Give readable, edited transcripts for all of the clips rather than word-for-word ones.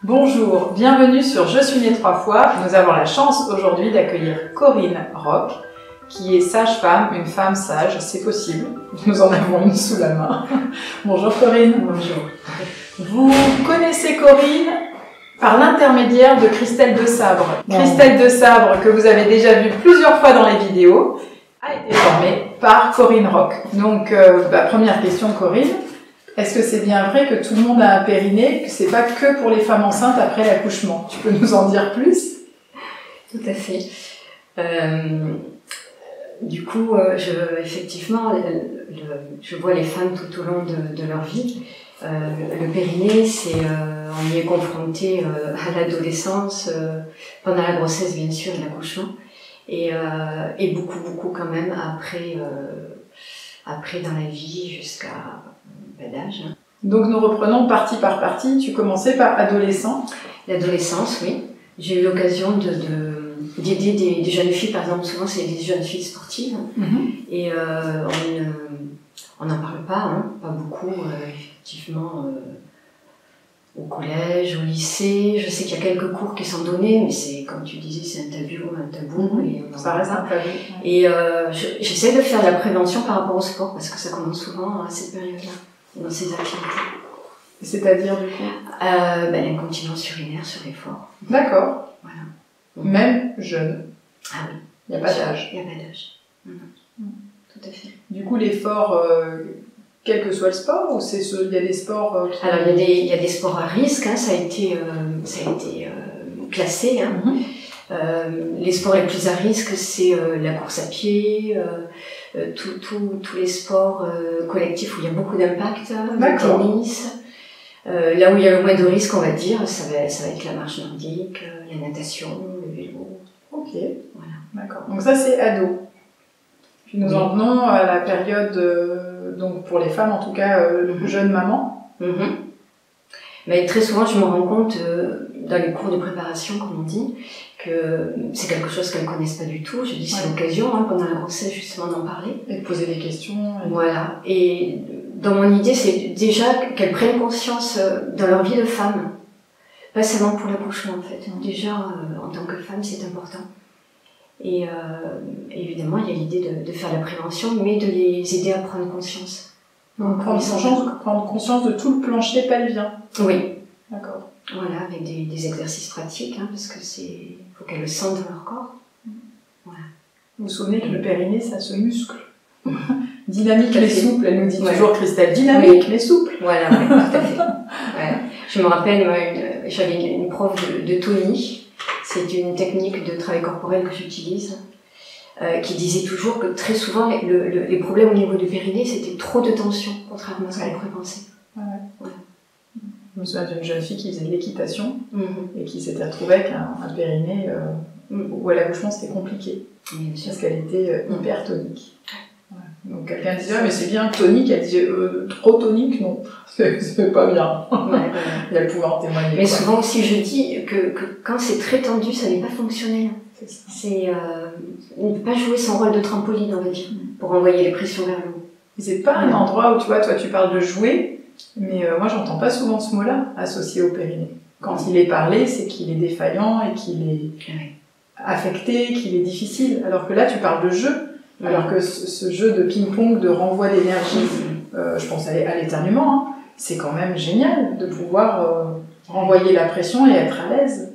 Bonjour, bienvenue sur Je suis née 3 fois. Nous avons la chance aujourd'hui d'accueillir Corinne Roch, qui est sage-femme, une femme sage, c'est possible. Nous en avons une sous la main. Bonjour Corinne. Bonjour. Vous connaissez Corinne par l'intermédiaire de Christelle de Sabre. Christelle de Sabre, que vous avez déjà vu plusieurs fois dans les vidéos, a été formée par Corinne Roch. Donc, première question Corinne. Est-ce que c'est bien vrai que tout le monde a un périnée, que c'est pas que pour les femmes enceintes après l'accouchement? Tu peux nous en dire plus? Tout à fait. Du coup, effectivement, je vois les femmes tout au long de leur vie. Le périnée, on y est confronté à l'adolescence, pendant la grossesse bien sûr et l'accouchement, et beaucoup quand même après dans la vie jusqu'à d'âge. Donc nous reprenons partie par partie. Tu commençais par adolescent. L'adolescence, oui. J'ai eu l'occasion d'aider des jeunes filles, par exemple, souvent c'est des jeunes filles sportives, et on n'en parle pas, pas beaucoup, effectivement, au collège, au lycée. Je sais qu'il y a quelques cours qui sont donnés, mais c'est, comme tu disais, c'est un tabou, et ça reste un tabou. Et j'essaie de faire de la prévention par rapport au sport, parce que ça commence souvent à cette période-là, dans ces activités. C'est-à-dire du coup l'incontinence urinaire sur l'effort. D'accord. Voilà. Même jeune. Ah oui. Il n'y a pas d'âge. Il n'y a pas d'âge. Tout à fait. Du coup, l'effort, quel que soit le sport, ou il y a des sports qui... Alors, il y a des sports à risque, ça a été classé. Les sports les plus à risque, c'est la course à pied, tous les sports collectifs où il y a beaucoup d'impact, le tennis. Là où il y a le moins de risques, on va dire, ça va être la marche nordique, la natation, le vélo. Ok, voilà. D'accord. Donc ça, c'est ado. Puis nous en venons à la période, donc pour les femmes en tout cas, jeune maman. Mais très souvent, je me rends compte, dans les cours de préparation, comme on dit, que c'est quelque chose qu'elles ne connaissent pas du tout. Je dis c'est l'occasion, pendant la grossesse, justement, d'en parler. Et de poser des questions. Voilà. Et dans mon idée, c'est déjà qu'elles prennent conscience dans leur vie de femme, pas seulement pour l'accouchement en fait. Déjà, en tant que femme, c'est important. Et évidemment, il y a l'idée de faire la prévention, mais de les aider à prendre conscience. Donc prendre conscience de tout le plancher pelvien. Oui. D'accord. Voilà, avec des exercices pratiques, parce que faut qu'elles le sentent dans leur corps. Voilà. Vous vous souvenez que le périnée, ça se muscle. Dynamique mais souple, elle nous dit toujours Christelle, dynamique mais souple. Voilà, tout à fait. Voilà. Je me rappelle, j'avais une prof de Tony, c'est une technique de travail corporel que j'utilise, qui disait toujours que très souvent les problèmes au niveau du périnée, c'était trop de tension, contrairement à ce qu'on pourrait penser. Voilà. Je me souviens d'une jeune fille qui faisait de l'équitation et qui s'était retrouvée avec un périnée où à l'accouchement c'était compliqué parce qu'elle était hyper tonique. Donc quelqu'un disait mais c'est bien tonique, elle disait trop tonique, non, c'est pas bien. Et elle pouvait en témoigner. Mais souvent aussi je dis que quand c'est très tendu, ça n'est pas fonctionnel. On ne peut pas jouer son rôle de trampoline, on va dire, pour envoyer les pressions vers le haut. C'est pas un endroit où tu vois, toi tu parles de jouer, mais moi j'entends pas souvent ce mot-là associé au périnée. Quand il est parlé, c'est qu'il est défaillant et qu'il est affecté, qu'il est difficile. Alors que là tu parles de jeu. Alors que ce jeu de ping-pong, de renvoi d'énergie, je pense à l'éternuement, c'est quand même génial de pouvoir renvoyer la pression et être à l'aise.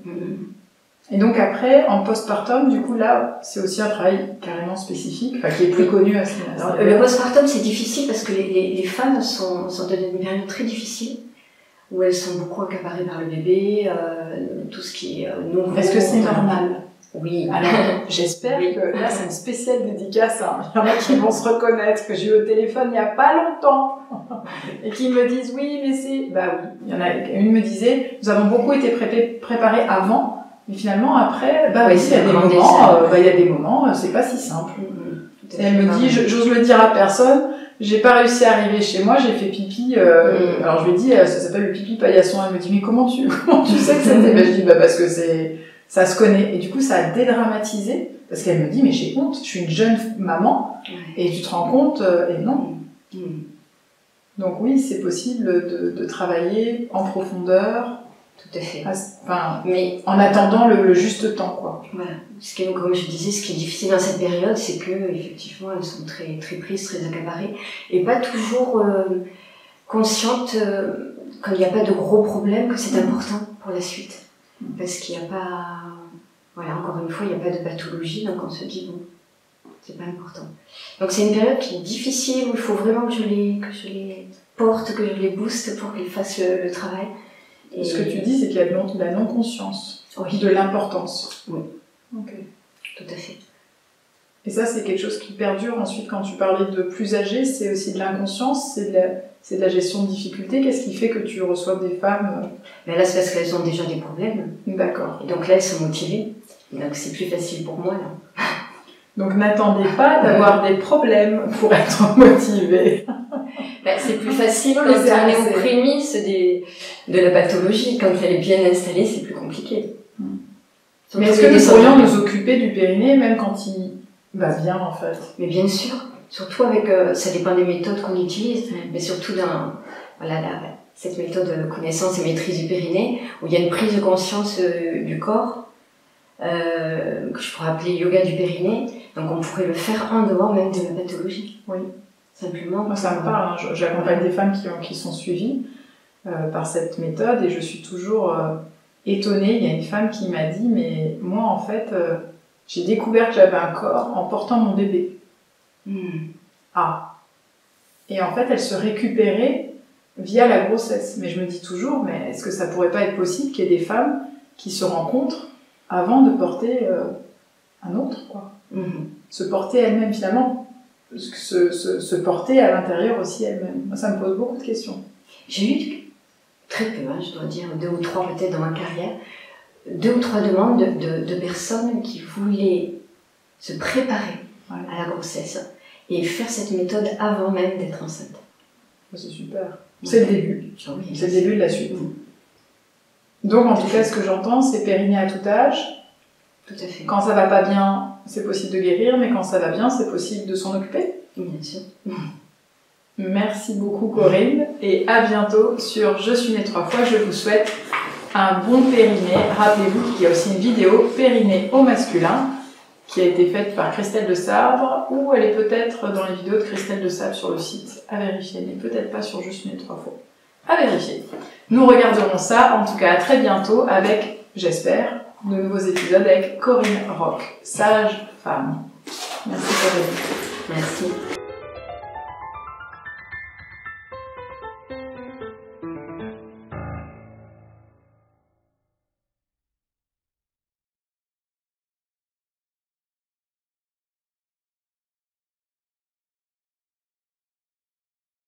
Et donc après, en postpartum, du coup là, c'est aussi un travail carrément spécifique, qui est plus connu à ce niveau-là. Le postpartum, c'est difficile parce que les femmes sont dans une période très difficile, où elles sont beaucoup accaparées par le bébé, tout ce qui est nouveau. Est-ce que c'est normal ? Oui. Alors, j'espère que là, c'est une spéciale dédicace. Il y en a qui vont se reconnaître, que j'ai eu au téléphone il n'y a pas longtemps, et qui me disent oui, mais c'est... Bah oui, il y en a une me disait, nous avons beaucoup été préparés avant, mais finalement après, il y a des moments, c'est pas si simple. Et elle me dit, j'ose le dire à personne, j'ai pas réussi à arriver chez moi, j'ai fait pipi, alors je lui ai dit, ça s'appelle le pipi paillasson. Elle me dit, mais comment tu sais que c'était? Je dis, parce que ça se connaît. Et du coup, ça a dédramatisé, parce qu'elle me dit, mais j'ai honte, je suis une jeune maman, et tu te rends compte, et non. Donc oui, c'est possible de travailler en profondeur, Tout à fait. Enfin, mais en attendant le juste temps, quoi. Voilà. Comme je disais, ce qui est difficile dans cette période, c'est que effectivement, elles sont très, très prises, très accaparées, et pas toujours conscientes, quand il n'y a pas de gros problèmes, que c'est important pour la suite. Parce qu'il n'y a pas, voilà, encore une fois, il n'y a pas de pathologie, donc on se dit, bon, c'est pas important. Donc c'est une période qui est difficile, où il faut vraiment que je les porte, que je les booste pour qu'ils fassent le travail. Et ce que tu dis, c'est qu'il y a de la non-conscience, de l'importance. Oui. Ok. Tout à fait. Et ça, c'est quelque chose qui perdure ensuite quand tu parlais de plus âgés, c'est aussi de l'inconscience, c'est de la gestion de difficultés. Qu'est-ce qui fait que tu reçois des femmes Mais là, c'est parce qu'elles ont déjà des problèmes. D'accord. Et donc là, elles sont motivées. Et donc c'est plus facile pour moi, là. Donc n'attendez pas d'avoir des problèmes pour être motivé. C'est plus facile quand on est aux prémices de la pathologie. Quand elle est bien installée, c'est plus compliqué. Mais est-ce que nous pourrions nous occuper du périnée même quand il va bien, en fait? Mais bien sûr. Surtout avec, ça dépend des méthodes qu'on utilise, mais surtout dans cette méthode de connaissance et maîtrise du périnée, où il y a une prise de conscience du corps, que je pourrais appeler yoga du périnée. Donc on pourrait le faire en dehors même de la pathologie. Oui. Simplement. Moi, ça me parle. Hein. J'accompagne des femmes qui sont suivies par cette méthode et je suis toujours étonnée. Il y a une femme qui m'a dit, mais moi, en fait, j'ai découvert que j'avais un corps en portant mon bébé. Ah. Et en fait, elle se récupérait via la grossesse. Mais je me dis toujours, mais est-ce que ça pourrait pas être possible qu'il y ait des femmes qui se rencontrent avant de porter un autre, quoi. Se porter elle-même, finalement. Se porter à l'intérieur aussi elle-même. Moi, ça me pose beaucoup de questions. J'ai eu très peu, je dois dire, 2 ou 3 peut-être dans ma carrière, 2 ou 3 demandes de personnes qui voulaient se préparer à la grossesse et faire cette méthode avant même d'être enceinte. C'est super. C'est le début. Oui, c'est le début de la suite. Donc, en tout cas, ce que j'entends, c'est périnée à tout âge. Tout à fait. Quand ça va pas bien, c'est possible de guérir, mais quand ça va bien, c'est possible de s'en occuper. Bien sûr. Merci beaucoup, Corinne, et à bientôt sur Je suis née 3 fois. Je vous souhaite un bon périnée. Rappelez-vous qu'il y a aussi une vidéo périnée au masculin qui a été faite par Christelle de Sabre, ou elle est peut-être dans les vidéos de Christelle de Sabre sur le site, à vérifier, mais peut-être pas sur Je suis née 3 fois. À vérifier. Nous regarderons ça, en tout cas à très bientôt, avec, j'espère, de nouveaux épisodes avec Corinne Rock, sage femme. Merci Corinne. Merci.